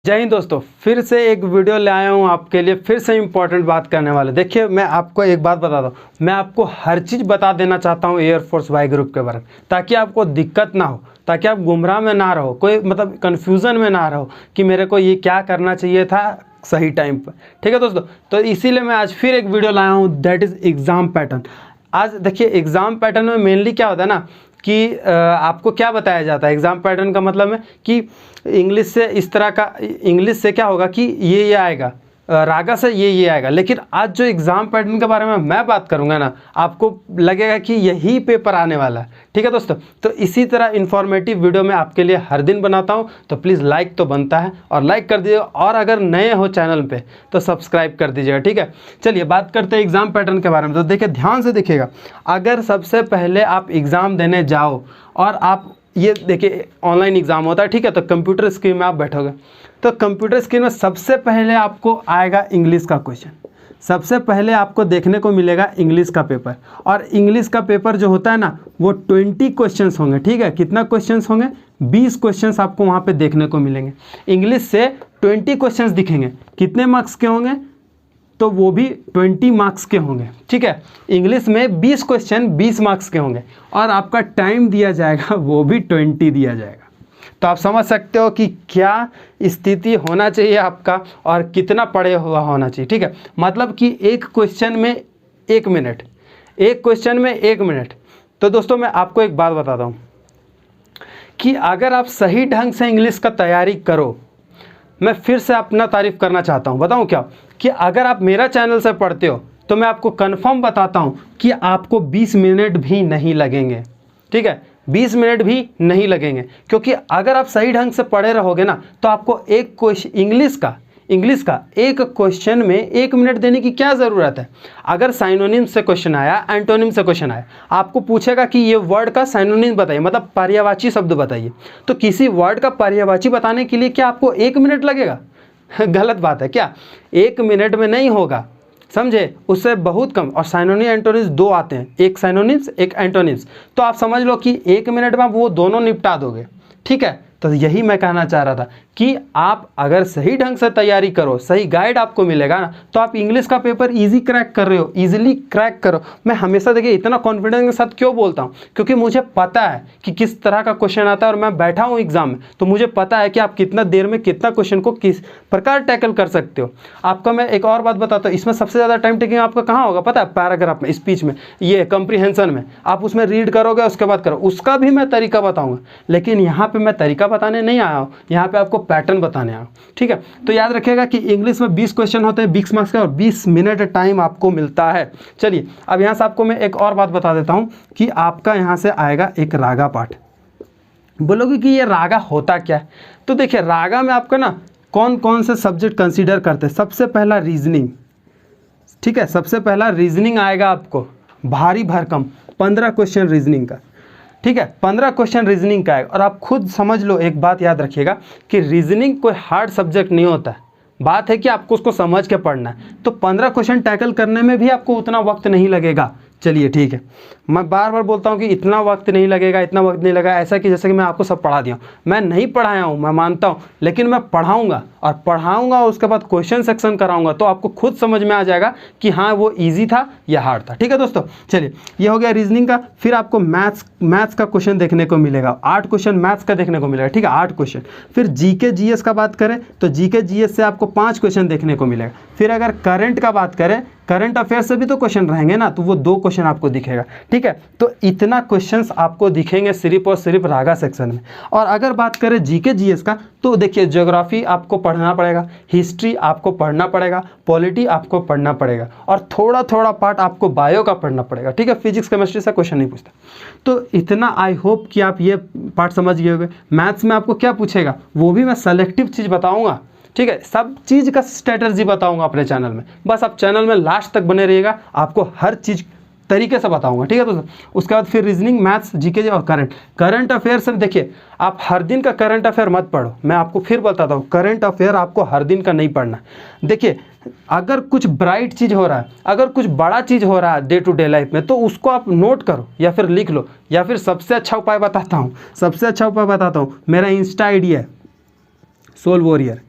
जय हिंद दोस्तों, फिर से एक वीडियो ले आया हूँ आपके लिए। फिर से इम्पोर्टेंट बात करने वाले। देखिए, मैं आपको एक बात बताता हूँ, मैं आपको हर चीज़ बता देना चाहता हूँ एयरफोर्स वाई ग्रुप के बारे में, ताकि आपको दिक्कत ना हो, ताकि आप गुमराह में ना रहो, कोई मतलब कन्फ्यूज़न में ना रहो कि मेरे को ये क्या करना चाहिए था सही टाइम पर। ठीक है दोस्तों, तो इसीलिए मैं आज फिर एक वीडियो लाया हूँ, दैट इज़ एग्ज़ाम पैटर्न। आज देखिए, एग्ज़ाम पैटर्न में मेनली क्या होता है ना कि आपको क्या बताया जाता है। एग्ज़ाम पैटर्न का मतलब है कि इंग्लिश से इस तरह का, इंग्लिश से क्या होगा कि ये आएगा, रागा से ये आएगा। लेकिन आज जो एग्ज़ाम पैटर्न के बारे में मैं बात करूंगा ना, आपको लगेगा कि यही पेपर आने वाला है। ठीक है दोस्तों, तो इसी तरह इन्फॉर्मेटिव वीडियो मैं आपके लिए हर दिन बनाता हूं, तो प्लीज़ लाइक तो बनता है और लाइक कर दीजिए, और अगर नए हो चैनल पे तो सब्सक्राइब कर दीजिएगा। ठीक है, चलिए बात करते हैं एग्ज़ाम पैटर्न के बारे में। तो देखिए, ध्यान से देखिएगा, अगर सबसे पहले आप एग्ज़ाम देने जाओ और आप ये देखिए ऑनलाइन एग्ज़ाम होता है, ठीक है, तो कंप्यूटर स्क्रीन में आप बैठोगे, तो कंप्यूटर स्क्रीन में सबसे पहले आपको आएगा इंग्लिश का क्वेश्चन। सबसे पहले आपको देखने को मिलेगा इंग्लिश का पेपर, और इंग्लिश का पेपर जो होता है ना, वो 20 क्वेश्चंस होंगे। ठीक है, कितना क्वेश्चंस होंगे? 20 क्वेश्चंस आपको वहाँ पे देखने को मिलेंगे। इंग्लिश से 20 क्वेश्चंस दिखेंगे, कितने मार्क्स के होंगे? तो वो भी 20 मार्क्स के होंगे। ठीक है, इंग्लिश में 20 क्वेश्चन 20 मार्क्स के होंगे, और आपका टाइम दिया जाएगा वो भी 20 दिया जाएगा। तो आप समझ सकते हो कि क्या स्थिति होना चाहिए आपका और कितना पढ़े हुआ होना चाहिए। ठीक है, मतलब कि एक क्वेश्चन में 1 मिनट, एक क्वेश्चन में 1 मिनट। तो दोस्तों, मैं आपको एक बात बताता हूँ कि अगर आप सही ढंग से इंग्लिश का तैयारी करो, मैं फिर से अपना तारीफ़ करना चाहता हूँ। बताऊँ क्या? कि अगर आप मेरा चैनल से पढ़ते हो तो मैं आपको कंफर्म बताता हूँ कि आपको 20 मिनट भी नहीं लगेंगे। ठीक है, 20 मिनट भी नहीं लगेंगे, क्योंकि अगर आप सही ढंग से पढ़े रहोगे ना, तो आपको एक क्वेश्चन इंग्लिश का एक क्वेश्चन में 1 मिनट देने की क्या ज़रूरत है। अगर साइनोनिम से क्वेश्चन आया, एंटोनिम से क्वेश्चन आया, आपको पूछेगा कि ये वर्ड का साइनोनिम बताइए, मतलब पर्यायवाची शब्द बताइए। तो किसी वर्ड का पर्यायवाची बताने के लिए क्या आपको 1 मिनट लगेगा? गलत बात है क्या? 1 मिनट में नहीं होगा, समझे, उससे बहुत कम। और साइनोनिम एंटोनिम्स 2 आते हैं, एक साइनोनिम्स एक एंटोनिम्स। तो आप समझ लो कि 1 मिनट में आप वो दोनों निपटा दोगे। ठीक है, तो यही मैं कहना चाह रहा था कि आप अगर सही ढंग से तैयारी करो, सही गाइड आपको मिलेगा ना, तो आप इंग्लिश का पेपर इजी क्रैक कर रहे हो, इजीली क्रैक करो। मैं हमेशा देखिए इतना कॉन्फिडेंस के साथ क्यों बोलता हूँ, क्योंकि मुझे पता है कि किस तरह का क्वेश्चन आता है, और मैं बैठा हूँ एग्जाम में, तो मुझे पता है कि आप कितना देर में कितना क्वेश्चन को किस प्रकार टैकल कर सकते हो। आपका मैं एक और बात बताता हूँ, इसमें सबसे ज़्यादा टाइम टेकिंग आपका कहाँ होगा पता है? पैराग्राफ में, स्पीच में, ये कॉम्प्रिहेंशन में। आप उसमें रीड करोगे, उसके बाद करो, उसका भी मैं तरीका बताऊँगा। लेकिन यहाँ पर मैं तरीका बताने नहीं आया हूँ, यहाँ पर आपको पैटर्न बताने आया हूँ। ठीक है, तो याद रखिएगा कि इंग्लिश में 20 क्वेश्चन होते हैं 20 मार्क्स का, और 20 मिनट टाइम आपको मिलता है। चलिए, अब यहाँ से आपको मैं एक और बात बता देता हूँ कि आपका यहाँ से आएगा एक रागा पाठ। बोलोगे कि ये रागा होता क्या है? तो देखिए, रागा में आपका ना कौन कौन से सब्जेक्ट कंसीडर करते हैं। सबसे पहला रीजनिंग। ठीक है, सबसे पहला रीजनिंग आएगा आपको, भारी भरकम 15 क्वेश्चन रीजनिंग का। ठीक है, 15 क्वेश्चन रीजनिंग का है। और आप खुद समझ लो, एक बात याद रखिएगा कि रीजनिंग कोई हार्ड सब्जेक्ट नहीं होता है, बात है कि आपको उसको समझ के पढ़ना है। तो 15 क्वेश्चन टैकल करने में भी आपको उतना वक्त नहीं लगेगा। चलिए ठीक है, मैं बार बार बोलता हूँ कि इतना वक्त नहीं लगेगा, इतना वक्त नहीं लगेगा, ऐसा कि जैसे कि मैं आपको सब पढ़ा दिया हूँ। मैं नहीं पढ़ाया हूँ, मैं मानता हूँ, लेकिन मैं पढ़ाऊँगा, और पढ़ाऊँगा उसके बाद क्वेश्चन सेक्शन कराऊँगा, तो आपको खुद समझ में आ जाएगा कि हाँ वो ईजी था या हार्ड था। ठीक है दोस्तों, चलिए, ये हो गया रीजनिंग का। फिर आपको मैथ्स का क्वेश्चन देखने को मिलेगा, 8 क्वेश्चन मैथ्स का देखने को मिलेगा। ठीक है, 8 क्वेश्चन। फिर जीके जीएस का बात करें तो जीके जीएस से आपको 5 क्वेश्चन देखने को मिलेगा। फिर अगर करंट का बात करें, करंट अफेयर से भी तो क्वेश्चन रहेंगे ना, तो वो 2 क्वेश्चन आपको दिखेगा। ठीक है, तो इतना क्वेश्चंस आपको दिखेंगे सिर्फ और सिर्फ रागा सेक्शन में। और अगर बात करें जीके जीएस का, तो देखिए, ज्योग्राफी आपको पढ़ना पड़ेगा, हिस्ट्री आपको पढ़ना पड़ेगा, पॉलिटी आपको पढ़ना पड़ेगा, और थोड़ा थोड़ा पार्ट आपको बायो का पढ़ना पड़ेगा। ठीक है, फिजिक्स केमिस्ट्री से क्वेश्चन नहीं पूछता। तो इतना आई होप कि आप ये पार्ट समझ गए होंगे। मैथ्स में आपको क्या पूछेगा वो भी मैं सेलेक्टिव चीज़ बताऊँगा। ठीक है, सब चीज़ का स्ट्रेटजी बताऊंगा अपने चैनल में, बस आप चैनल में लास्ट तक बने रहिएगा, आपको हर चीज़ तरीके से बताऊंगा। ठीक है दोस्तों, उसके बाद फिर रीजनिंग, मैथ्स, जीके और करंट अफेयर से देखिए, आप हर दिन का करंट अफेयर मत पढ़ो। मैं आपको फिर बताता हूँ, करंट अफेयर आपको हर दिन का नहीं पढ़ना। देखिए, अगर कुछ ब्राइट चीज़ हो रहा है, अगर कुछ बड़ा चीज़ हो रहा है डे टू डे लाइफ में, तो उसको आप नोट करो या फिर लिख लो। या फिर सबसे अच्छा उपाय बताता हूँ, मेरा इंस्टा आईडी है सोल वॉरियर।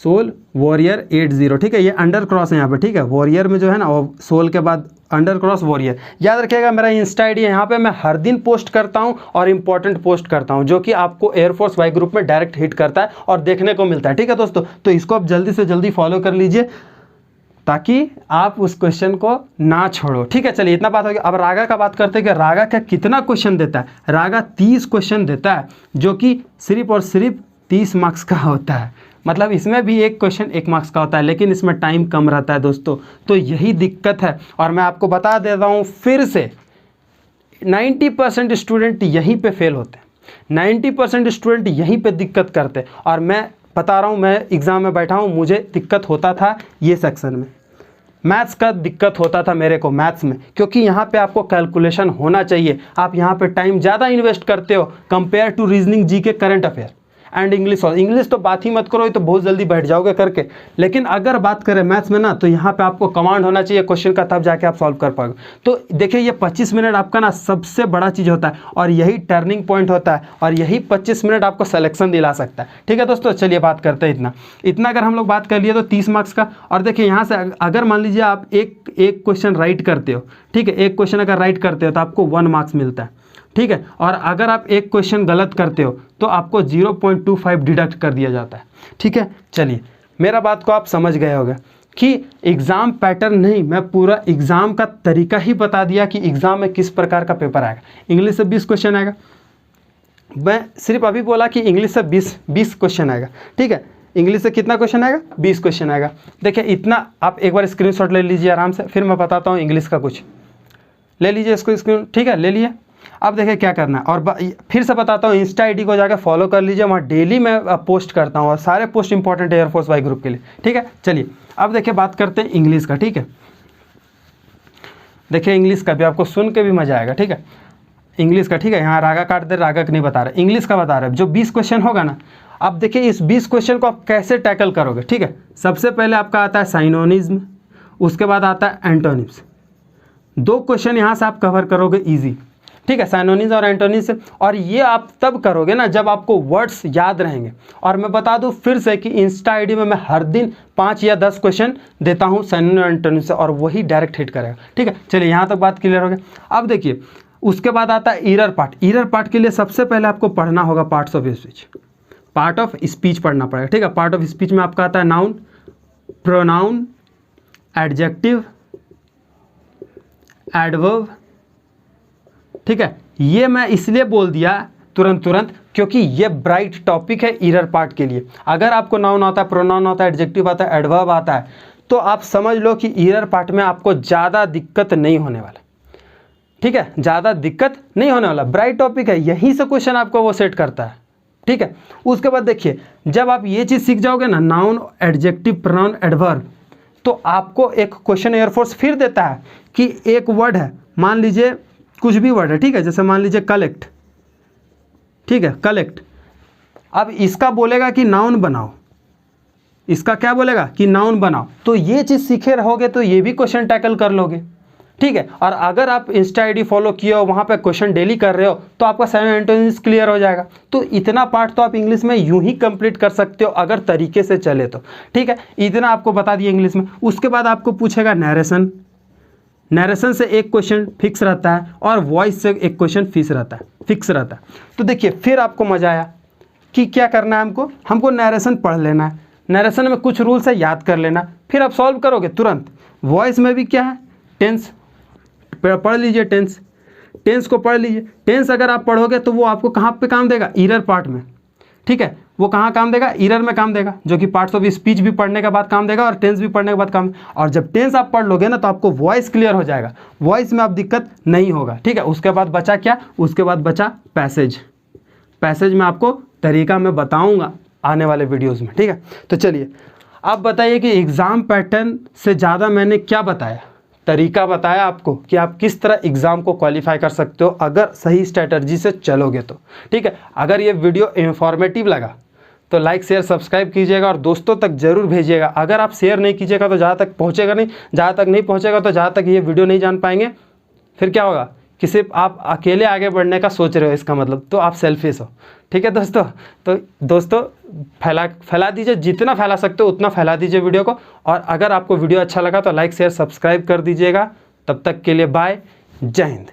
सोल वॉरियर 80, ठीक है, ये अंडर क्रॉस है यहाँ पे, ठीक है, वॉरियर में जो है ना सोल के बाद अंडर क्रॉस वॉरियर। याद रखिएगा मेरा इंस्टा आईडी है, यहाँ पे मैं हर दिन पोस्ट करता हूँ और इंपॉर्टेंट पोस्ट करता हूँ जो कि आपको एयरफोर्स वाई ग्रुप में डायरेक्ट हिट करता है और देखने को मिलता है, ठीक है दोस्तों। तो इसको आप जल्दी से जल्दी फॉलो कर लीजिए ताकि आप उस क्वेश्चन को ना छोड़ो, ठीक है। चलिए इतना बात हो गया। अब रागा का बात करते हैं कि रागा का कितना क्वेश्चन देता है। रागा 30 क्वेश्चन देता है जो कि सिर्फ और सिर्फ 30 मार्क्स का होता है। मतलब इसमें भी एक क्वेश्चन 1 मार्क्स का होता है, लेकिन इसमें टाइम कम रहता है दोस्तों, तो यही दिक्कत है। और मैं आपको बता देता हूँ फिर से, 90% स्टूडेंट यहीं पे फेल होते हैं, 90% स्टूडेंट यहीं पे दिक्कत करते हैं। और मैं बता रहा हूँ, मैं एग्ज़ाम में बैठा हूँ, मुझे दिक्कत होता था ये सेक्शन में, मैथ्स का दिक्कत होता था मेरे को मैथ्स में, क्योंकि यहाँ पे आपको कैलकुलेशन होना चाहिए। आप यहाँ पे टाइम ज़्यादा इन्वेस्ट करते हो compare to reasoning, GK, current affair and English. और इंग्लिश तो बात ही मत करो, ये तो बहुत जल्दी बैठ जाओगे करके। लेकिन अगर बात करें मैथ्स में ना, तो यहाँ पे आपको कमांड होना चाहिए क्वेश्चन का, तब जाके आप सॉल्व कर पाओगे। तो देखिए ये 25 मिनट आपका ना सबसे बड़ा चीज़ होता है और यही टर्निंग पॉइंट होता है और यही 25 मिनट आपको सिलेक्शन दिला सकता है, ठीक है दोस्तों। चलिए बात करते हैं इतना अगर हम लोग बात कर लिए तो 30 मार्क्स का। और देखिए यहाँ से अगर मान लीजिए आप एक क्वेश्चन राइट करते हो, ठीक है, एक क्वेश्चन अगर राइट करते हो तो आपको 1 मार्क्स मिलता है, ठीक है। और अगर आप एक क्वेश्चन गलत करते हो तो आपको 0.25 डिडक्ट कर दिया जाता है, ठीक है। चलिए मेरा बात को आप समझ गए होंगे कि एग्ज़ाम पैटर्न नहीं, मैं पूरा एग्ज़ाम का तरीका ही बता दिया कि एग्ज़ाम में किस प्रकार का पेपर आएगा। इंग्लिश से 20 क्वेश्चन आएगा, मैं सिर्फ अभी बोला कि इंग्लिश से 20 क्वेश्चन आएगा, ठीक है। इंग्लिश से कितना क्वेश्चन आएगा? 20 क्वेश्चन आएगा। देखिए इतना आप एक बार स्क्रीनशॉट ले लीजिए आराम से, फिर मैं बताता हूँ इंग्लिश का कुछ। ले लीजिए इसको स्क्रीन, ठीक है, ले लिए। अब देखिए क्या करना है, और फिर से बताता हूँ, इंस्टा आईडी को जाकर फॉलो कर लीजिए, वहाँ डेली मैं पोस्ट करता हूँ और सारे पोस्ट इंपॉर्टेंट है एयरफोर्स वाई ग्रुप के लिए, ठीक है। चलिए अब देखिए बात करते हैं इंग्लिश का, ठीक है। देखिए इंग्लिश का भी आपको सुन के भी मजा आएगा, ठीक है। इंग्लिश का, ठीक है, यहाँ रागा काट दे, रागा का नहीं बता रहे, इंग्लिश का बता रहे। जो 20 क्वेश्चन होगा ना, अब देखिए इस 20 क्वेश्चन को आप कैसे टैकल करोगे, ठीक है। सबसे पहले आपका आता है साइनोनिज्म, उसके बाद आता है एंटोनिम्स। 2 क्वेश्चन यहाँ से आप कवर करोगे ईजी, ठीक है, साइनोनिम्स और एंटोनिम्स से। और ये आप तब करोगे ना जब आपको वर्ड्स याद रहेंगे। और मैं बता दूं फिर से कि इंस्टा आईडी में मैं हर दिन 5 या 10 क्वेश्चन देता हूं साइनोनिम और एंटोनिम्स से, और वही डायरेक्ट हिट करेगा, ठीक है। चलिए यहाँ तक बात क्लियर हो गई। अब देखिए उसके बाद आता है ईरर पार्ट। ईरर पार्ट के लिए सबसे पहले आपको पढ़ना होगा parts of speech, part of speech पढ़ना पड़ेगा, ठीक है। पार्ट ऑफ स्पीच में आपका आता है नाउन, प्रोनाउन, एडजेक्टिव, एडवर्ब, ठीक है। ये मैं इसलिए बोल दिया तुरंत क्योंकि ये ब्राइट टॉपिक है ईरर पार्ट के लिए। अगर आपको नाउन आता है, प्रोनाउन आता है, एडजेक्टिव आता है, एडवर्ब आता है, तो आप समझ लो कि ईरर पार्ट में आपको ज़्यादा दिक्कत नहीं होने वाला, ठीक है, ज़्यादा दिक्कत नहीं होने वाला। ब्राइट टॉपिक है, यहीं से क्वेश्चन आपको वो सेट करता है, ठीक है। उसके बाद देखिए जब आप ये चीज़ सीख जाओगे ना, नाउन, एडजेक्टिव, प्रोनाउन, एडवर्ब, तो आपको एक क्वेश्चन एयरफोर्स फिर देता है कि एक वर्ड है, मान लीजिए कुछ भी वर्ड है, ठीक है, जैसे मान लीजिए कलेक्ट, ठीक है, कलेक्ट। अब इसका बोलेगा कि नाउन बनाओ, इसका क्या बोलेगा कि नाउन बनाओ। तो ये चीज़ सीखे रहोगे तो ये भी क्वेश्चन टैकल कर लोगे, ठीक है। और अगर आप इंस्टा आईडी फॉलो किए हो, वहाँ पे क्वेश्चन डेली कर रहे हो, तो आपका साइनोनिम एंटोनिम्स क्लियर हो जाएगा। तो इतना पार्ट तो आप इंग्लिश में यूं ही कंप्लीट कर सकते हो अगर तरीके से चले तो, ठीक है। इतना आपको बता दिया इंग्लिश में। उसके बाद आपको पूछेगा नरेशन, नरेशन से एक क्वेश्चन फिक्स रहता है और वॉइस से एक क्वेश्चन फिक्स रहता है। तो देखिए फिर आपको मजा आया कि क्या करना है, हमको नरेशन पढ़ लेना है, नरेशन में कुछ रूल्स है याद कर लेना, फिर आप सॉल्व करोगे तुरंत। वॉइस में भी क्या है, टेंस पढ़ लीजिए, टेंस को पढ़ लीजिए। टेंस अगर आप पढ़ोगे तो वो आपको कहाँ पे काम देगा, ईरर पार्ट में, ठीक है। वो कहाँ काम देगा, ईरर में काम देगा, जो कि पार्ट्स ऑफ स्पीच भी पढ़ने के बाद काम देगा और टेंस भी पढ़ने के बाद काम। और जब टेंस आप पढ़ लोगे ना तो आपको वॉइस क्लियर हो जाएगा, वॉइस में आप दिक्कत नहीं होगा, ठीक है। उसके बाद बचा क्या, उसके बाद बचा पैसेज। पैसेज में आपको तरीका मैं बताऊंगा आने वाले वीडियोज़ में, ठीक है। तो चलिए आप बताइए कि एग्ज़ाम पैटर्न से ज़्यादा मैंने क्या बताया, तरीका बताया आपको कि आप किस तरह एग्ज़ाम को क्वालिफाई कर सकते हो अगर सही स्ट्रैटेजी से चलोगे तो, ठीक है। अगर ये वीडियो इंफॉर्मेटिव लगा तो लाइक, शेयर, सब्सक्राइब कीजिएगा और दोस्तों तक जरूर भेजिएगा। अगर आप शेयर नहीं कीजिएगा तो जहाँ तक पहुँचेगा नहीं, जहाँ तक नहीं पहुँचेगा तो जहाँ तक ये वीडियो नहीं जान पाएंगे, फिर क्या होगा कि सिर्फ आप अकेले आगे बढ़ने का सोच रहे हो, इसका मतलब तो आप सेल्फिश हो, ठीक है दोस्तों। तो दोस्तों फैला दीजिए, जितना फैला सकते हो उतना फैला दीजिए वीडियो को। और अगर आपको वीडियो अच्छा लगा तो लाइक शेयर सब्सक्राइब कर दीजिएगा। तब तक के लिए बाय, जय हिंद।